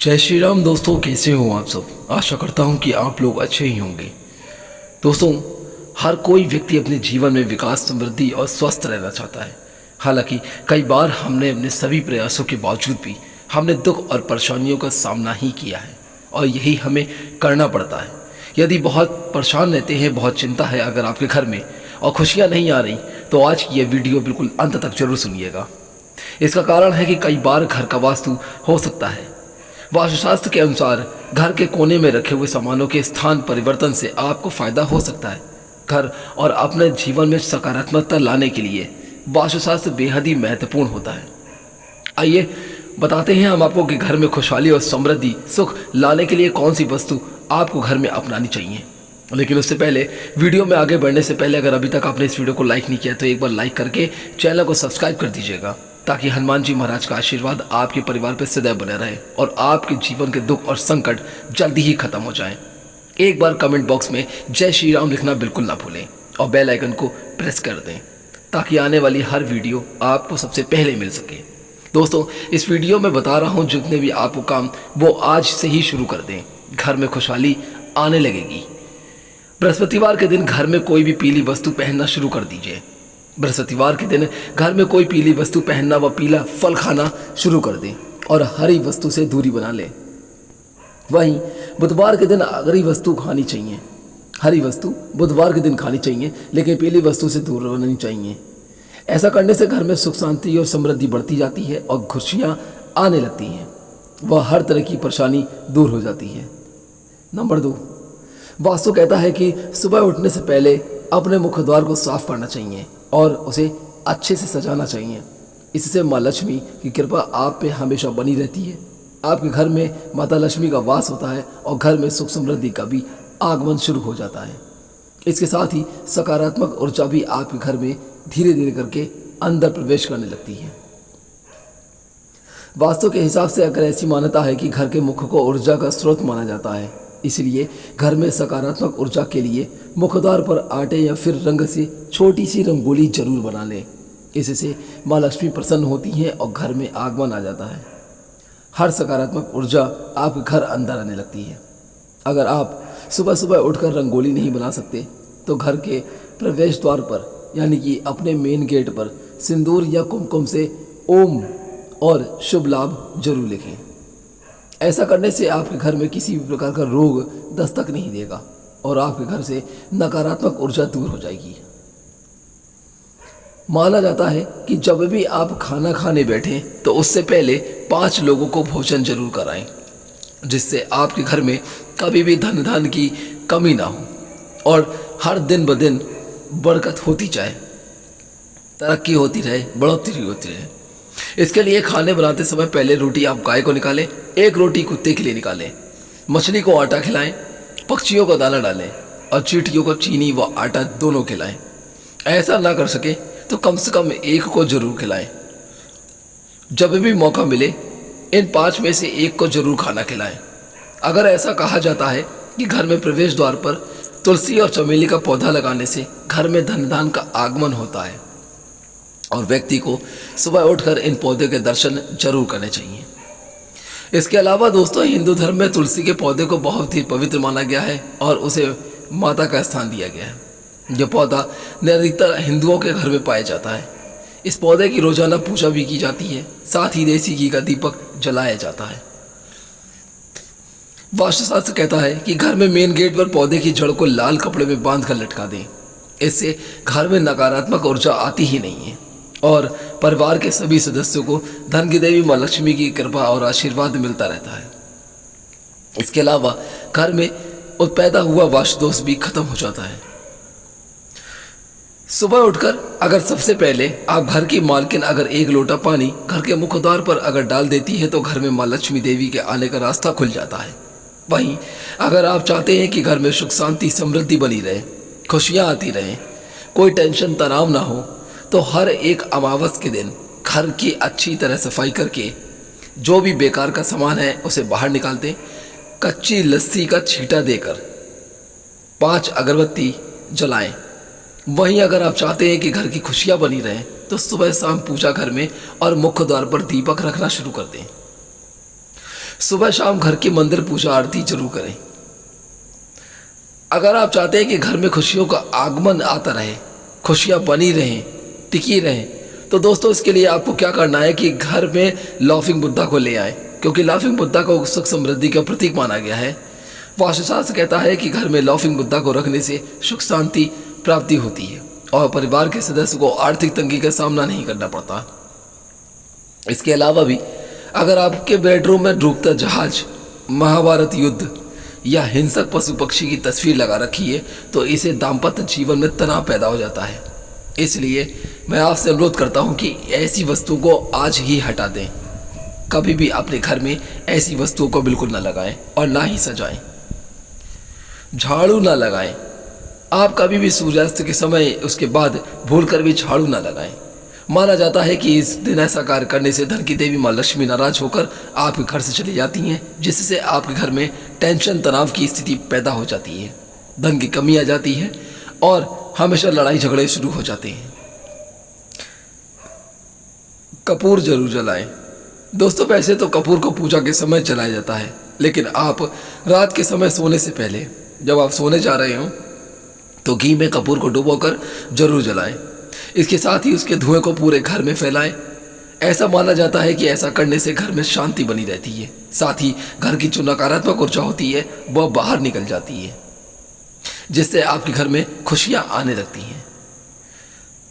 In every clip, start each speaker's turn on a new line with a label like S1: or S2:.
S1: जय श्री राम दोस्तों, कैसे हो आप सब। आशा करता हूँ कि आप लोग अच्छे ही होंगे। दोस्तों, हर कोई व्यक्ति अपने जीवन में विकास, समृद्धि और स्वस्थ रहना चाहता है। हालांकि कई बार हमने अपने सभी प्रयासों के बावजूद भी हमने दुख और परेशानियों का सामना ही किया है और यही हमें करना पड़ता है। यदि बहुत परेशान रहते हैं, बहुत चिंता है अगर आपके घर में और खुशियाँ नहीं आ रही, तो आज की यह वीडियो बिल्कुल अंत तक जरूर सुनिएगा। इसका कारण है कि कई बार घर का वास्तु हो सकता है। वास्तुशास्त्र के अनुसार घर के कोने में रखे हुए सामानों के स्थान परिवर्तन से आपको फायदा हो सकता है। घर और अपने जीवन में सकारात्मकता लाने के लिए वास्तुशास्त्र बेहद ही महत्वपूर्ण होता है। आइए बताते हैं हम आपको कि घर में खुशहाली और समृद्धि, सुख लाने के लिए कौन सी वस्तु आपको घर में अपनानी चाहिए। लेकिन उससे पहले, वीडियो में आगे बढ़ने से पहले, अगर अभी तक आपने इस वीडियो को लाइक नहीं किया तो एक बार लाइक करके चैनल को सब्सक्राइब कर दीजिएगा, ताकि हनुमान जी महाराज का आशीर्वाद आपके परिवार पर सदैव बने रहे और आपके जीवन के दुख और संकट जल्दी ही खत्म हो जाएं। एक बार कमेंट बॉक्स में जय श्री राम लिखना बिल्कुल ना भूलें और बेल आइकन को प्रेस कर दें, ताकि आने वाली हर वीडियो आपको सबसे पहले मिल सके। दोस्तों, इस वीडियो में बता रहा हूँ, जितने भी आपको काम वो आज से ही शुरू कर दें। घर में खुशहाली आने लगेगी। बृहस्पतिवार के दिन घर में कोई भी पीली वस्तु पहनना शुरू कर दीजिए। बृहस्पतिवार के दिन घर में कोई पीली वस्तु पहनना व पीला फल खाना शुरू कर दें और हरी वस्तु से दूरी बना लें। वहीं बुधवार के दिन हरी वस्तु खानी चाहिए। हरी वस्तु बुधवार के दिन खानी चाहिए, लेकिन पीली वस्तु से दूर रहनी चाहिए। ऐसा करने से घर में सुख, शांति और समृद्धि बढ़ती जाती है और खुशियाँ आने लगती हैं। वह हर तरह की परेशानी दूर हो जाती है। नंबर 2, वास्तु कहता है कि सुबह उठने से पहले अपने मुख्य द्वार को साफ करना चाहिए और उसे अच्छे से सजाना चाहिए। इससे माँ लक्ष्मी की कृपा आप पे हमेशा बनी रहती है। आपके घर में माता लक्ष्मी का वास होता है और घर में सुख समृद्धि का भी आगमन शुरू हो जाता है। इसके साथ ही सकारात्मक ऊर्जा भी आपके घर में धीरे धीरे करके अंदर प्रवेश करने लगती है। वास्तु के हिसाब से अगर ऐसी मान्यता है कि घर के मुख्य को ऊर्जा का स्रोत माना जाता है, इसलिए घर में सकारात्मक ऊर्जा के लिए मुख्य द्वार पर आटे या फिर रंग से छोटी सी रंगोली जरूर बना लें। इससे माँ लक्ष्मी प्रसन्न होती हैं और घर में आगमन आ जाता है। हर सकारात्मक ऊर्जा आपके घर अंदर आने लगती है। अगर आप सुबह सुबह उठकर रंगोली नहीं बना सकते, तो घर के प्रवेश द्वार पर यानी कि अपने मेन गेट पर सिंदूर या कुमकुम से ओम और शुभ लाभ जरूर लिखें। ऐसा करने से आपके घर में किसी भी प्रकार का रोग दस्तक नहीं देगा और आपके घर से नकारात्मक ऊर्जा दूर हो जाएगी। माना जाता है कि जब भी आप खाना खाने बैठें तो उससे पहले 5 लोगों को भोजन जरूर कराएं, जिससे आपके घर में कभी भी धन की कमी ना हो और हर दिन ब दिन बरकत होती जाए, तरक्की होती रहे, बढ़ोतरी होती रहे। इसके लिए खाने बनाते समय पहले रोटी आप गाय को निकालें, 1 रोटी कुत्ते के लिए निकालें, मछली को आटा खिलाएं, पक्षियों को दाना डालें और चींटियों को चीनी व आटा दोनों खिलाएं। ऐसा ना कर सके तो कम से कम 1 को जरूर खिलाएं। जब भी मौका मिले इन 5 में से 1 को जरूर खाना खिलाएं। अगर ऐसा कहा जाता है कि घर में प्रवेश द्वार पर तुलसी और चमेली का पौधा लगाने से घर में धन का आगमन होता है और व्यक्ति को सुबह उठकर इन पौधे के दर्शन जरूर करने चाहिए। इसके अलावा दोस्तों, हिंदू धर्म में तुलसी के पौधे को बहुत ही पवित्र माना गया है और उसे माता का स्थान दिया गया है। यह पौधा अधिकतर हिंदुओं के घर में पाया जाता है। इस पौधे की रोजाना पूजा भी की जाती है, साथ ही देसी घी का दीपक जलाया जाता है। वास्तुशास्त्र कहता है कि घर में मेन गेट पर पौधे की जड़ को लाल कपड़े में बांध कर लटका दें। इससे घर में नकारात्मक ऊर्जा आती ही नहीं है और परिवार के सभी सदस्यों को धन की देवी माँ लक्ष्मी की कृपा और आशीर्वाद मिलता रहता है। इसके अलावा घर में पैदा हुआ वास्तु दोष भी खत्म हो जाता है। सुबह उठकर अगर सबसे पहले आप घर की मालकिन अगर 1 लोटा पानी घर के मुख्य द्वार पर अगर डाल देती है तो घर में माँ लक्ष्मी देवी के आने का रास्ता खुल जाता है। वहीं अगर आप चाहते हैं कि घर में सुख, शांति, समृद्धि बनी रहे, खुशियाँ आती रहें, कोई टेंशन तनाव ना हो, तो हर एक अमावस के दिन घर की अच्छी तरह सफाई करके जो भी बेकार का सामान है उसे बाहर निकाल दें। कच्ची लस्सी का छींटा देकर 5 अगरबत्ती जलाएं। वहीं अगर आप चाहते हैं कि घर की खुशियां बनी रहें तो सुबह शाम पूजा घर में और मुख्य द्वार पर दीपक रखना शुरू कर दें। सुबह शाम घर की मंदिर पूजा आरती जरूर करें। अगर आप चाहते हैं कि घर में खुशियों का आगमन आता रहे, खुशियां बनी रहें, टिकी रहें, तो दोस्तों इसके लिए आपको क्या करना है कि घर में लाफिंग बुद्धा को ले आएं, क्योंकि लाफिंग बुद्धा को सुख समृद्धि का प्रतीक माना गया है। वास्तुशास्त्र कहता है कि घर में लाफिंग बुद्धा को रखने से सुख शांति प्राप्ति होती है और परिवार के सदस्य को आर्थिक तंगी का सामना नहीं करना पड़ता। इसके अलावा भी अगर आपके बेडरूम में डूबता जहाज, महाभारत युद्ध या हिंसक पशु पक्षी की तस्वीर लगा रखी है तो इसे दाम्पत्य जीवन में तनाव पैदा हो जाता है। इसलिए मैं आपसे अनुरोध करता हूं कि ऐसी वस्तुओं को आज ही हटा दें। कभी भी अपने घर में ऐसी वस्तुओं को बिल्कुल ना लगाएं और ना ही सजाएं। झाड़ू ना लगाएं। आप कभी भी सूर्यास्त के समय उसके बाद भूलकर भी झाड़ू ना लगाएं। माना जाता है कि इस दिन ऐसा कार्य करने से धन की देवी माँ लक्ष्मी नाराज होकर आपके घर से चली जाती हैं, जिससे आपके घर में टेंशन तनाव की स्थिति पैदा हो जाती है, धन की कमी आ जाती है और हमेशा लड़ाई झगड़े शुरू हो जाते हैं। कपूर जरूर जलाएं। दोस्तों वैसे तो कपूर को पूजा के समय जलाया जाता है, लेकिन आप रात के समय सोने से पहले जब आप सोने जा रहे हो तो घी में कपूर को डुबोकर जरूर जलाएं। इसके साथ ही उसके धुएं को पूरे घर में फैलाएं। ऐसा माना जाता है कि ऐसा करने से घर में शांति बनी रहती है, साथ ही घर की जो नकारात्मक ऊर्जा होती है वह बाहर निकल जाती है, जिससे आपके घर में खुशियां आने लगती हैं।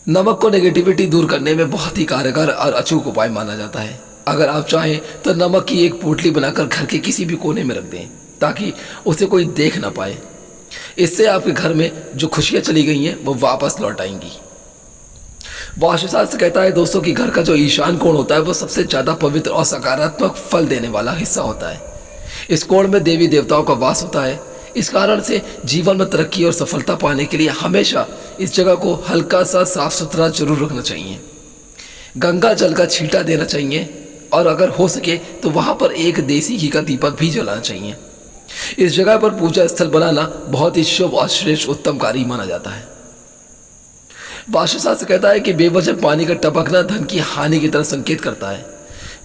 S1: नमक को नेगेटिविटी दूर करने में बहुत ही कारगर और अचूक उपाय माना जाता है। अगर आप चाहें तो नमक की एक पोटली बनाकर घर के किसी भी कोने में रख दें ताकि उसे कोई देख ना पाए। इससे आपके घर में जो खुशियां चली गई हैं वो वापस लौट आएंगी। वास्तुशास्त्र कहता है दोस्तों कि घर का जो ईशान कोण होता है वो सबसे ज्यादा पवित्र और सकारात्मक फल देने वाला हिस्सा होता है। इस कोण में देवी देवताओं का वास होता है। इस कारण से जीवन में तरक्की और सफलता पाने के लिए हमेशा इस जगह को हल्का सा साफ सुथरा जरूर रखना चाहिए। गंगा जल का छींटा देना चाहिए और अगर हो सके तो वहां पर एक देसी घी का दीपक भी जलाना चाहिए। इस जगह पर पूजा स्थल बनाना बहुत ही शुभ और श्रेष्ठ उत्तम कार्य माना जाता है। वास्तुशास्त्र कहता है कि बेवजह पानी का टपकना धन की हानि की तरफ संकेत करता है।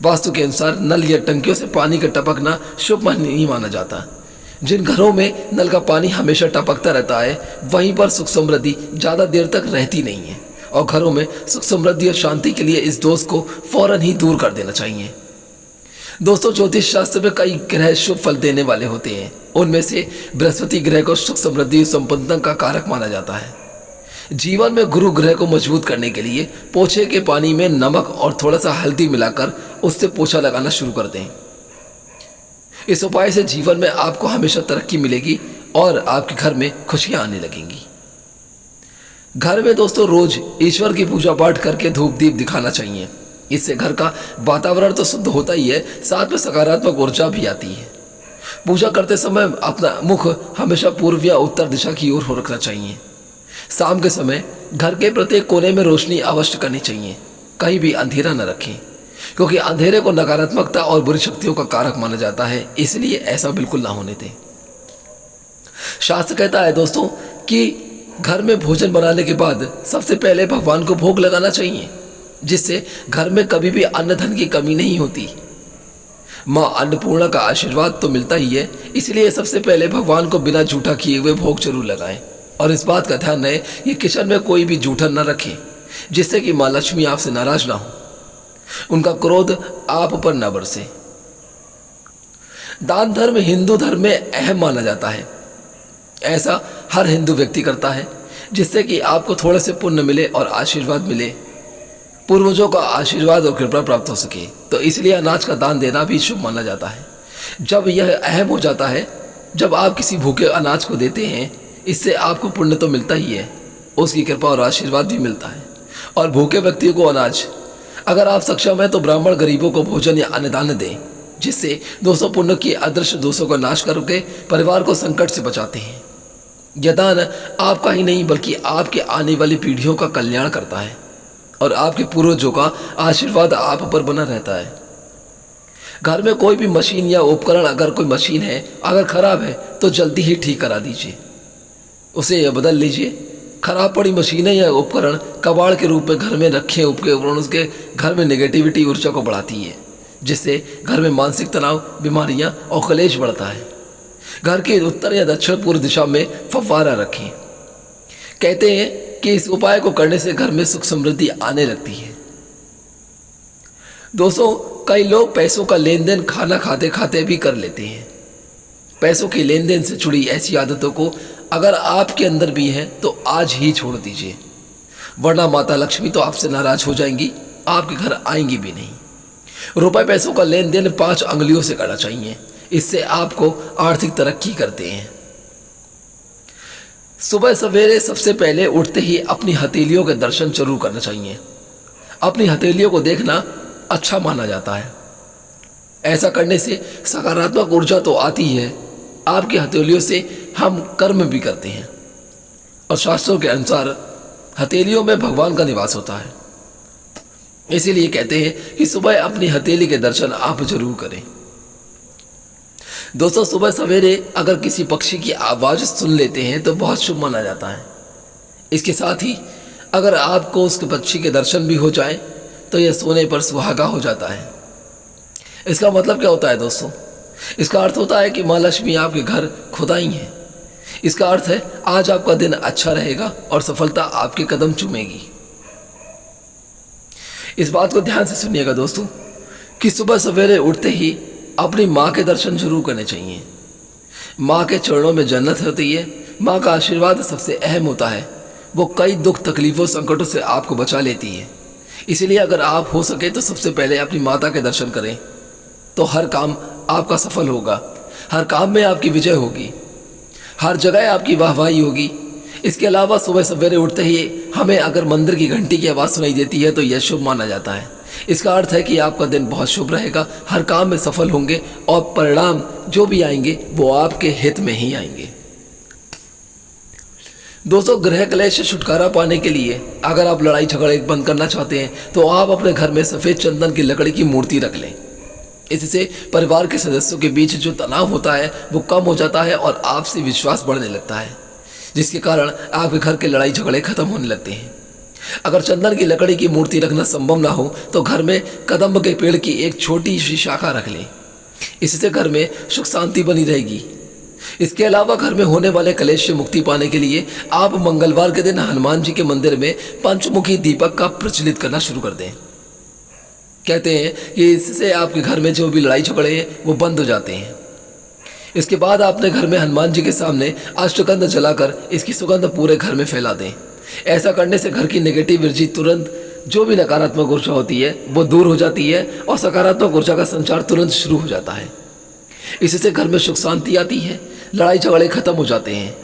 S1: वास्तु के अनुसार नल या टंकियों से पानी का टपकना शुभ नहीं माना जाता। जिन घरों में नल का पानी हमेशा टपकता रहता है वहीं पर सुख समृद्धि ज्यादा देर तक रहती नहीं है और घरों में सुख समृद्धि और शांति के लिए इस दोष को फौरन ही दूर कर देना चाहिए। दोस्तों ज्योतिष शास्त्र में कई ग्रह शुभ फल देने वाले होते हैं। उनमें से बृहस्पति ग्रह को सुख समृद्धि और संपन्नता का कारक माना जाता है। जीवन में गुरु ग्रह को मजबूत करने के लिए पोछे के पानी में नमक और थोड़ा सा हल्दी मिलाकर उससे पोछा लगाना शुरू कर दें। इस उपाय से जीवन में आपको हमेशा तरक्की मिलेगी और आपके घर में खुशियां आने लगेंगी। घर में दोस्तों रोज ईश्वर की पूजा पाठ करके धूप दीप दिखाना चाहिए। इससे घर का वातावरण तो शुद्ध होता ही है, साथ में सकारात्मक ऊर्जा भी आती है। पूजा करते समय अपना मुख हमेशा पूर्व या उत्तर दिशा की ओर हो रखना चाहिए। शाम के समय घर के प्रत्येक कोने में रोशनी अवश्य करनी चाहिए। कहीं भी अंधेरा न रखें, क्योंकि अंधेरे को नकारात्मकता और बुरी शक्तियों का कारक माना जाता है, इसलिए ऐसा बिल्कुल ना होने दें। शास्त्र कहता है दोस्तों कि घर में भोजन बनाने के बाद सबसे पहले भगवान को भोग लगाना चाहिए, जिससे घर में कभी भी अन्न धन की कमी नहीं होती। माँ अन्नपूर्णा का आशीर्वाद तो मिलता ही है, इसलिए सबसे पहले भगवान को बिना जूठा किए हुए भोग जरूर लगाएं और इस बात का ध्यान रहे कि किचन में कोई भी जूठा न रखें, जिससे कि माँ लक्ष्मी आपसे नाराज ना हो, उनका क्रोध आप पर न बरसे। दान धर्म हिंदू धर्म में अहम माना जाता है। ऐसा हर हिंदू व्यक्ति करता है जिससे कि आपको थोड़े से पुण्य मिले और आशीर्वाद मिले, पूर्वजों का आशीर्वाद और कृपा प्राप्त हो सके। तो इसलिए अनाज का दान देना भी शुभ माना जाता है। जब यह अहम हो जाता है, जब आप किसी भूखे अनाज को देते हैं, इससे आपको पुण्य तो मिलता ही है, उसकी कृपा और आशीर्वाद भी मिलता है। और भूखे व्यक्तियों को अनाज, अगर आप सक्षम हैं तो ब्राह्मण गरीबों को भोजन या अन्नदान दें, जिससे दोस्तों पुण्य की अदृश्य दोषों का नाश करके परिवार को संकट से बचाते हैं। यह दान आपका ही नहीं बल्कि आपके आने वाली पीढ़ियों का कल्याण करता है और आपके पूर्वजों का आशीर्वाद आप पर बना रहता है। घर में कोई भी मशीन या उपकरण, अगर कोई मशीन है अगर खराब है तो जल्दी ही ठीक करा दीजिए, उसे बदल लीजिए। खराब पड़ी मशीनें या उपकरण कबाड़ के रूप में घर में रखें, उपकरण उसके घर में नेगेटिविटी ऊर्जा को बढ़ाती है, जिससे घर में मानसिक तनाव, बीमारियां और कलेश बढ़ता है। घर के उत्तर या दक्षिण पूर्व दिशा में फव्वारा रखें। कहते हैं कि इस उपाय को करने से घर में सुख समृद्धि आने लगती है। दोस्तों, कई लोग पैसों का लेन देन खाना खाते खाते भी कर लेते हैं। पैसों के लेन देन से जुड़ी ऐसी आदतों को अगर आपके अंदर भी है तो आज ही छोड़ दीजिए, वरना माता लक्ष्मी तो आपसे नाराज हो जाएंगी, आपके घर आएंगी भी नहीं। रुपए पैसों का लेन देन 5 अंगुलियों से करना चाहिए, इससे आपको आर्थिक तरक्की करते हैं। सुबह सवेरे सबसे पहले उठते ही अपनी हथेलियों के दर्शन जरूर करना चाहिए। अपनी हथेलियों को देखना अच्छा माना जाता है। ऐसा करने से सकारात्मक ऊर्जा तो आती है, आपकी हथेलियों से हम कर्म भी करते हैं और शास्त्रों के अनुसार हथेलियों में भगवान का निवास होता है। इसीलिए कहते हैं कि सुबह अपनी हथेली के दर्शन आप जरूर करें। दोस्तों, सुबह सवेरे अगर किसी पक्षी की आवाज़ सुन लेते हैं तो बहुत शुभ माना जाता है। इसके साथ ही अगर आपको उस पक्षी के दर्शन भी हो जाए तो यह सोने पर सुहागा हो जाता है। इसका मतलब क्या होता है दोस्तों? इसका अर्थ होता है कि माँ लक्ष्मी आपके घर खुद आई हैं। इसका अर्थ है आज आपका दिन अच्छा रहेगा और सफलता आपके कदम चूमेगी। इस बात को ध्यान से सुनिएगा दोस्तों कि सुबह सवेरे उठते ही अपनी माँ के दर्शन जरूर करने चाहिए। माँ के चरणों में जन्नत होती है। माँ का आशीर्वाद सबसे अहम होता है। वो कई दुख तकलीफों संकटों से आपको बचा लेती है। इसलिए अगर आप हो सके तो सबसे पहले अपनी माता के दर्शन करें, तो हर काम आपका सफल होगा, हर काम में आपकी विजय होगी, हर जगह आपकी वाहवाही होगी। इसके अलावा सुबह सवेरे उठते ही हमें अगर मंदिर की घंटी की आवाज़ सुनाई देती है तो यह शुभ माना जाता है। इसका अर्थ है कि आपका दिन बहुत शुभ रहेगा, हर काम में सफल होंगे और परिणाम जो भी आएंगे वो आपके हित में ही आएंगे। दोस्तों, गृह कलेश से छुटकारा पाने के लिए अगर आप लड़ाई झगड़े बंद करना चाहते हैं तो आप अपने घर में सफ़ेद चंदन की लकड़ी की मूर्ति रख लें। इससे परिवार के सदस्यों के बीच जो तनाव होता है वो कम हो जाता है और आपसी विश्वास बढ़ने लगता है, जिसके कारण आपके घर के लड़ाई झगड़े खत्म होने लगते हैं। अगर चंदन की लकड़ी की मूर्ति रखना संभव ना हो तो घर में कदम्ब के पेड़ की एक छोटी सी शाखा रख लें। इससे घर में सुख शांति बनी रहेगी। इसके अलावा घर में होने वाले कलेश से मुक्ति पाने के लिए आप मंगलवार के दिन हनुमान जी के मंदिर में पंचमुखी दीपक का प्रज्वलित करना शुरू कर दें। कहते हैं कि इससे आपके घर में जो भी लड़ाई झगड़े हैं वो बंद हो जाते हैं। इसके बाद अपने घर में हनुमान जी के सामने अष्टगंध जलाकर इसकी सुगंध पूरे घर में फैला दें। ऐसा करने से घर की नेगेटिव एनर्जी तुरंत, जो भी नकारात्मक ऊर्जा होती है वो दूर हो जाती है और सकारात्मक ऊर्जा का संचार तुरंत शुरू हो जाता है। इससे घर में सुख शांति आती है, लड़ाई झगड़े खत्म हो जाते हैं।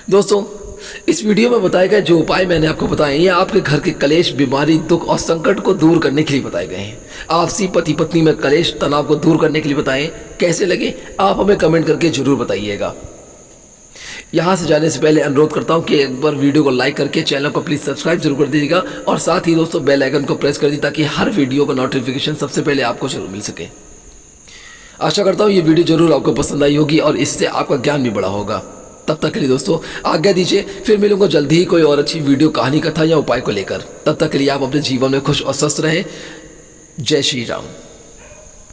S1: दोस्तों, इस वीडियो में बताए गए जो उपाय मैंने आपको बताए ये आपके घर के कलेश, बीमारी, दुख और संकट को दूर करने के लिए बताए गए हैं। आपसी पति पत्नी में कलेश, तनाव को दूर करने के लिए बताएं। कैसे लगे आप हमें कमेंट करके जरूर बताइएगा। यहाँ से जाने से पहले अनुरोध करता हूँ कि एक बार वीडियो को लाइक करके चैनल को प्लीज़ सब्सक्राइब जरूर कर दीजिएगा और साथ ही दोस्तों बेल आइकन को प्रेस कर दीजिए ताकि हर वीडियो का नोटिफिकेशन सबसे पहले आपको जरूर मिल सके। आशा करता हूँ ये वीडियो जरूर आपको पसंद आई होगी और इससे आपका ज्ञान भी बड़ा होगा। तब तक के लिए दोस्तों आज्ञा दीजिए, फिर मिलूंगा जल्दी ही कोई और अच्छी वीडियो, कहानी, कथा या उपाय को लेकर। तब तक के लिए आप अपने जीवन में खुश और स्वस्थ रहें। जय श्री राम।